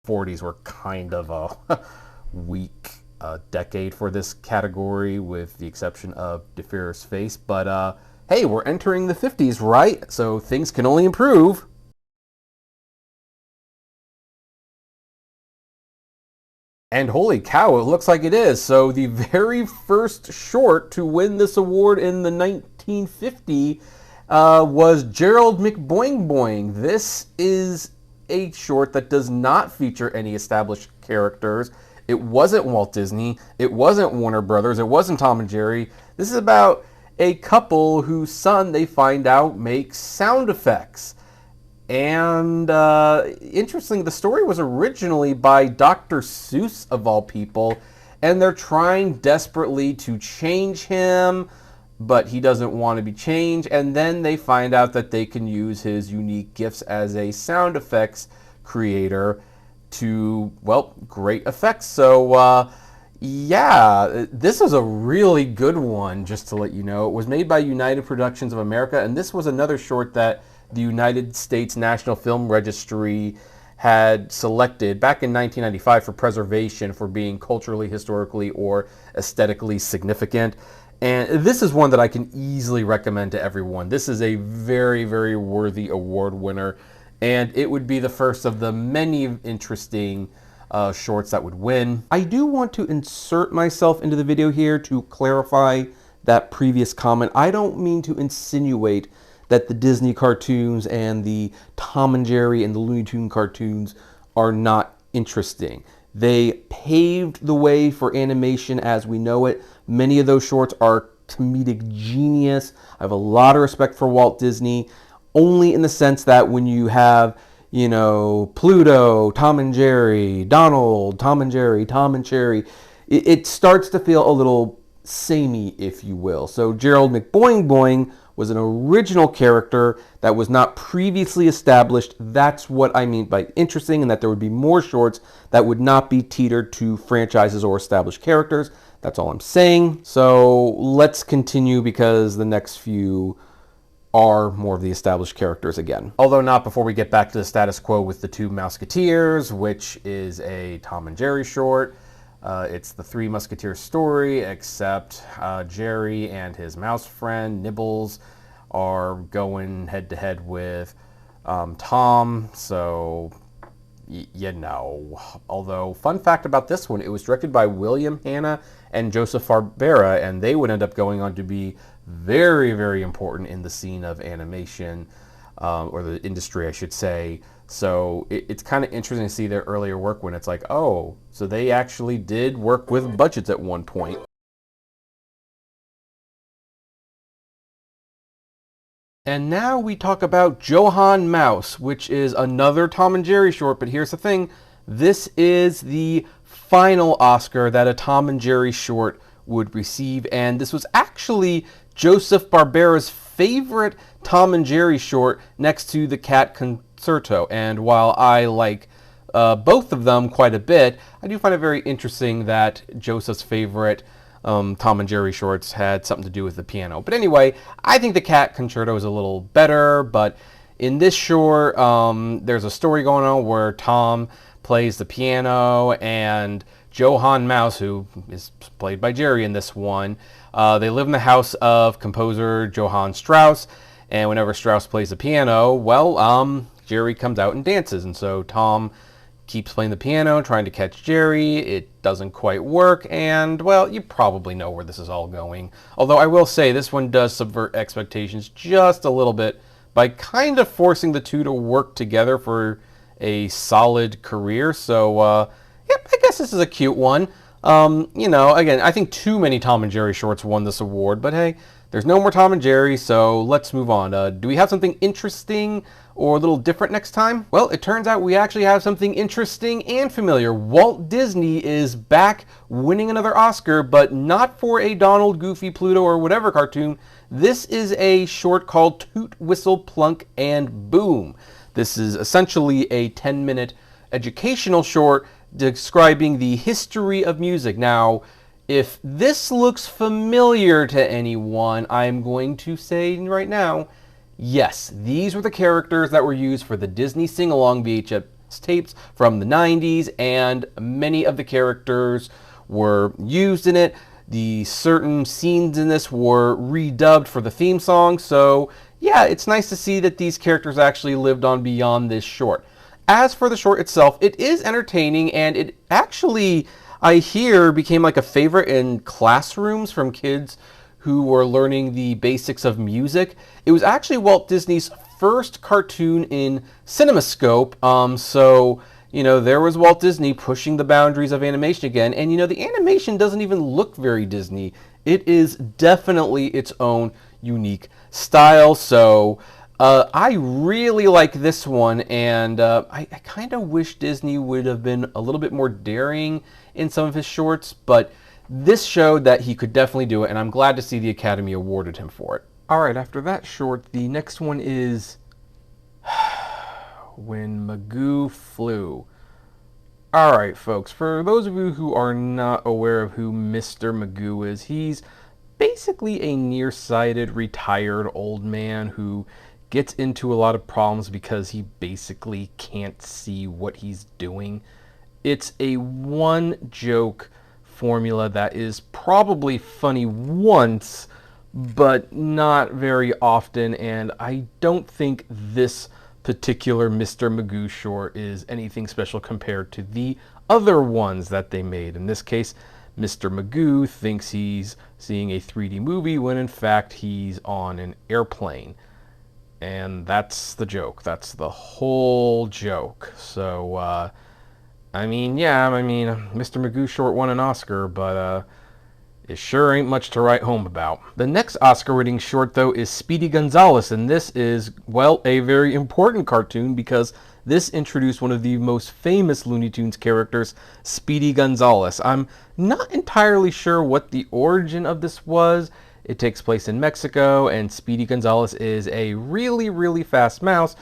40s were kind of a weak decade for this category, with the exception of De Ferris Face. But hey, we're entering the 50s, right? So things can only improve. And holy cow, it looks like it is. So the very first short to win this award in the 1950 was Gerald McBoing Boing. This is a short that does not feature any established characters. It wasn't Walt Disney. It wasn't Warner Brothers. It wasn't Tom and Jerry. This is about a couple whose son, they find out, makes sound effects. And interestingly, the story was originally by Dr. Seuss, of all people, and they're trying desperately to change him, but he doesn't want to be changed. And then they find out that they can use his unique gifts as a sound effects creator to, well, great effects. So, yeah, this is a really good one, just to let you know. It was made by United Productions of America, and this was another short that the United States National Film Registry had selected back in 1995 for preservation for being culturally, historically, or aesthetically significant. And this is one that I can easily recommend to everyone. This is a very, very worthy award winner, and it would be the first of the many interesting shorts that would win. I do want to insert myself into the video here to clarify that previous comment. I don't mean to insinuate that the Disney cartoons and the Tom and Jerry and the Looney Tune cartoons are not interesting. They paved the way for animation as we know it. Many of those shorts are comedic genius. I have a lot of respect for Walt Disney, only in the sense that when you have, you know, Pluto, Tom and Jerry, Donald, Tom and Jerry, Tom and Cherry, it starts to feel a little samey, if you will. So Gerald McBoing Boing was an original character that was not previously established. That's what I mean by interesting, and that there would be more shorts that would not be teetered to franchises or established characters. That's all I'm saying. So let's continue, because the next few are more of the established characters again. Although not before we get back to the status quo with the Two Musketeers, which is a Tom and Jerry short. It's the Three Musketeers story, except Jerry and his mouse friend Nibbles are going head to head with Tom. So, you know. Although, fun fact about this one, it was directed by William Hanna and Joseph Barbera, and they would end up going on to be very, very important in the scene of animation, or the industry, I should say. So it's kind of interesting to see their earlier work when it's like, oh, so they actually did work with budgets at one point. And now we talk about Johann Mouse, which is another Tom and Jerry short, but here's the thing. This is the final Oscar that a Tom and Jerry short would receive, and this was actually Joseph Barbera's favorite Tom and Jerry short, next to The Cat Concerto. And while I like both of them quite a bit, I do find it very interesting that Joseph's favorite Tom and Jerry shorts had something to do with the piano. But anyway, I think The Cat Concerto is a little better, but in this short, there's a story going on where Tom plays the piano, and Johann Mouse, who is played by Jerry in this one, they live in the house of composer Johann Strauss, and whenever Strauss plays the piano, well, Jerry comes out and dances, and so Tom keeps playing the piano, trying to catch Jerry. It doesn't quite work, and, well, you probably know where this is all going. Although I will say this one does subvert expectations just a little bit by kind of forcing the two to work together for a solid career. So, yep, I guess this is a cute one. You know, again, I think too many Tom and Jerry shorts won this award, but hey, there's no more Tom and Jerry, so let's move on. Do we have something interesting or a little different next time? Well, it turns out we actually have something interesting and familiar. Walt Disney is back winning another Oscar, but not for a Donald, Goofy, Pluto, or whatever cartoon. This is a short called Toot, Whistle, Plunk, and Boom. This is essentially a 10-minute educational short describing the history of music. Now, if this looks familiar to anyone, I'm going to say right now, yes, these were the characters that were used for the Disney Sing-Along tapes from the 90s, and many of the characters were used in it. The certain scenes in this were redubbed for the theme song, so yeah, it's nice to see that these characters actually lived on beyond this short. As for the short itself, it is entertaining, and it actually, I hear, became like a favorite in classrooms from kids who were learning the basics of music. It was actually Walt Disney's first cartoon in CinemaScope, so there was Walt Disney pushing the boundaries of animation again, and the animation doesn't even look very Disney. It is definitely its own unique style, so I really like this one, and I kind of wish Disney would have been a little bit more daring in some of his shorts, but this showed that he could definitely do it, and I'm glad to see the Academy awarded him for it. Alright, after that short, the next one is When Magoo Flew. Alright, folks, for those of you who are not aware of who Mr. Magoo is, he's basically a nearsighted, retired old man who gets into a lot of problems because he basically can't see what he's doing. It's a one-joke formula that is probably funny once, but not very often, and I don't think this particular Mr. Magoo short is anything special compared to the other ones that they made. In this case, Mr. Magoo thinks he's seeing a 3D movie when in fact he's on an airplane. And that's the joke. That's the whole joke. So, Mr. Magoo short won an Oscar, but it sure ain't much to write home about. The next Oscar-winning short, though, is Speedy Gonzales, and this is, well, a very important cartoon because this introduced one of the most famous Looney Tunes characters, Speedy Gonzales. I'm not entirely sure what the origin of this was. It takes place in Mexico, and Speedy Gonzales is a really, really fast mouse,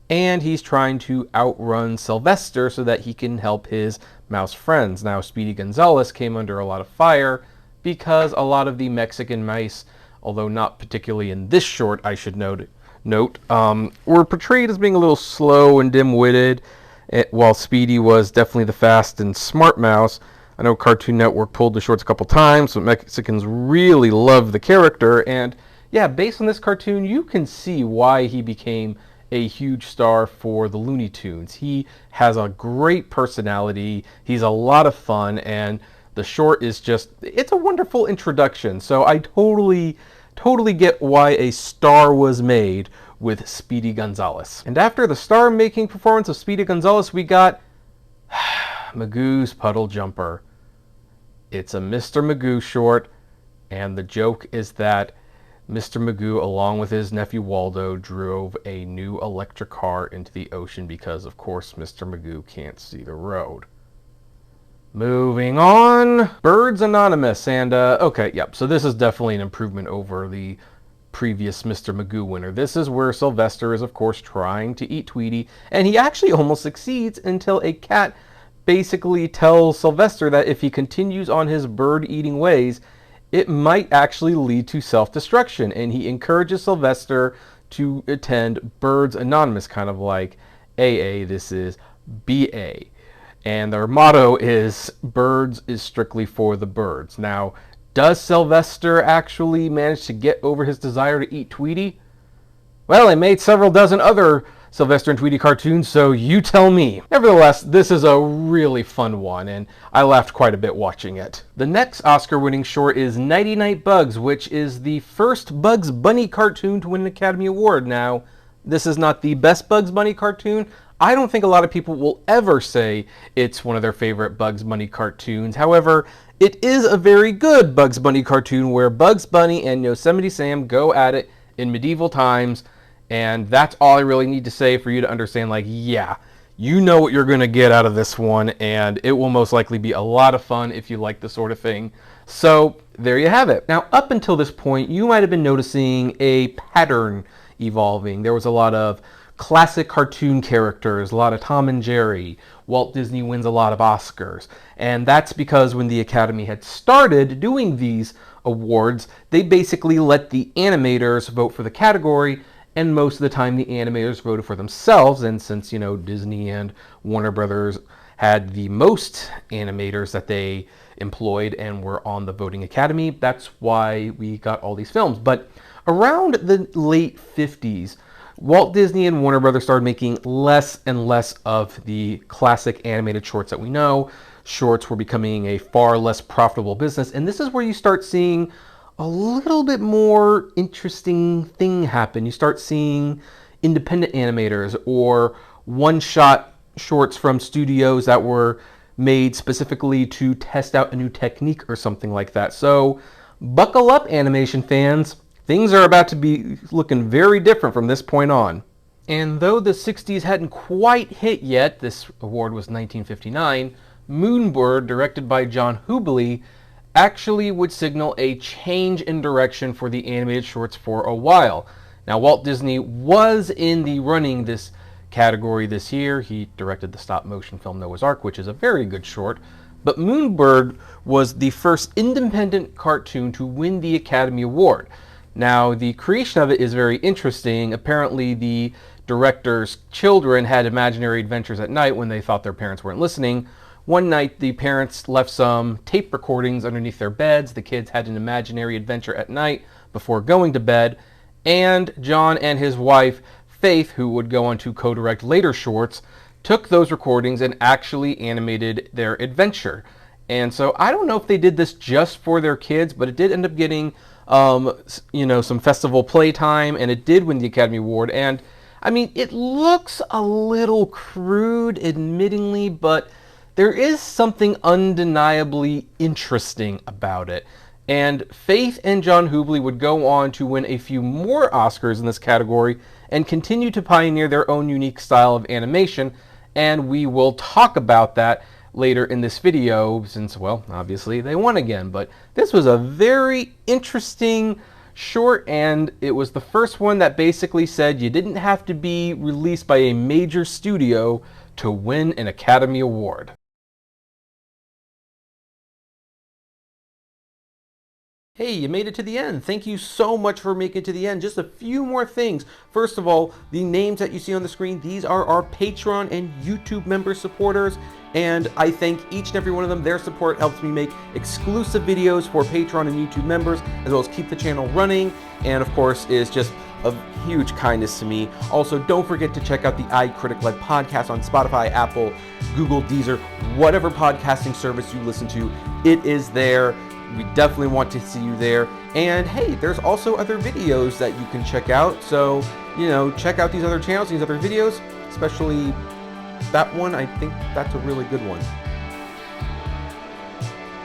and he's trying to outrun Sylvester so that he can help his mouse friends. Now, Speedy Gonzales came under a lot of fire because a lot of the Mexican mice, although not particularly in this short, I should note, were portrayed as being a little slow and dim-witted, while Speedy was definitely the fast and smart mouse. I know Cartoon Network pulled the shorts a couple times, but Mexicans really love the character, and yeah, based on this cartoon, you can see why he became a huge star for the Looney Tunes. He has a great personality, he's a lot of fun, and the short is just, it's a wonderful introduction, so I totally get why a star was made with Speedy Gonzales. And after the star-making performance of Speedy Gonzales, we got Magoo's Puddle Jumper. It's a Mr. Magoo short, and the joke is that Mr. Magoo, along with his nephew Waldo, drove a new electric car into the ocean because, of course, Mr. Magoo can't see the road. Moving on, Birds Anonymous, and so this is definitely an improvement over the previous Mr. Magoo winner. This is where Sylvester is, of course, trying to eat Tweety, and he actually almost succeeds until a cat basically tells Sylvester that if he continues on his bird-eating ways, it might actually lead to self-destruction, and he encourages Sylvester to attend Birds Anonymous, kind of like AA, this is BA. And their motto is, birds is strictly for the birds. Now, does Sylvester actually manage to get over his desire to eat Tweety? Well, they made several dozen other Sylvester and Tweety cartoons, so you tell me. Nevertheless, this is a really fun one, and I laughed quite a bit watching it. The next Oscar-winning short is Nighty Night Bugs, which is the first Bugs Bunny cartoon to win an Academy Award. Now, this is not the best Bugs Bunny cartoon. I don't think a lot of people will ever say it's one of their favorite Bugs Bunny cartoons. However, it is a very good Bugs Bunny cartoon where Bugs Bunny and Yosemite Sam go at it in medieval times, and that's all I really need to say for you to understand, like, yeah, you know what you're going to get out of this one, and it will most likely be a lot of fun if you like this sort of thing. So, there you have it. Now, up until this point, you might have been noticing a pattern evolving. There was a lot of classic cartoon characters, a lot of Tom and Jerry. Walt Disney wins a lot of Oscars. And that's because when the Academy had started doing these awards, they basically let the animators vote for the category, and most of the time the animators voted for themselves. And since, Disney and Warner Brothers had the most animators that they employed and were on the voting academy, that's why we got all these films. But around the late 50s, Walt Disney and Warner Brothers started making less and less of the classic animated shorts that we know. Shorts were becoming a far less profitable business, and this is where you start seeing a little bit more interesting thing happen. You start seeing independent animators or one-shot shorts from studios that were made specifically to test out a new technique or something like that. So buckle up, animation fans. Things are about to be looking very different from this point on. And though the 60s hadn't quite hit yet, this award was 1959, Moonbird, directed by John Hubley, actually would signal a change in direction for the animated shorts for a while. Now, Walt Disney was in the running this category this year. He directed the stop-motion film Noah's Ark, which is a very good short. But Moonbird was the first independent cartoon to win the Academy Award. Now, the creation of it is very interesting. Apparently, the director's children had imaginary adventures at night when they thought their parents weren't listening. One night, the parents left some tape recordings underneath their beds. The kids had an imaginary adventure at night before going to bed. And John and his wife, Faith, who would go on to co-direct later shorts, took those recordings and actually animated their adventure. And so I don't know if they did this just for their kids, but it did end up getting, some festival playtime, and it did win the Academy Award. And I mean, it looks a little crude, admittingly, but there is something undeniably interesting about it. And Faith and John Hubley would go on to win a few more Oscars in this category and continue to pioneer their own unique style of animation. And we will talk about that later in this video since, well, obviously they won again. But this was a very interesting short, and it was the first one that basically said you didn't have to be released by a major studio to win an Academy Award. Hey, you made it to the end. Thank you so much for making it to the end. Just a few more things. First of all, the names that you see on the screen, these are our Patreon and YouTube member supporters, and I thank each and every one of them. Their support helps me make exclusive videos for Patreon and YouTube members, as well as keep the channel running, and of course is just of huge kindness to me. Also, don't forget to check out the iCritic-led podcast on Spotify, Apple, Google, Deezer, whatever podcasting service you listen to, it is there. We definitely want to see you there. And hey, there's also other videos that you can check out. So, check out these other channels, these other videos, especially that one. I think that's a really good one.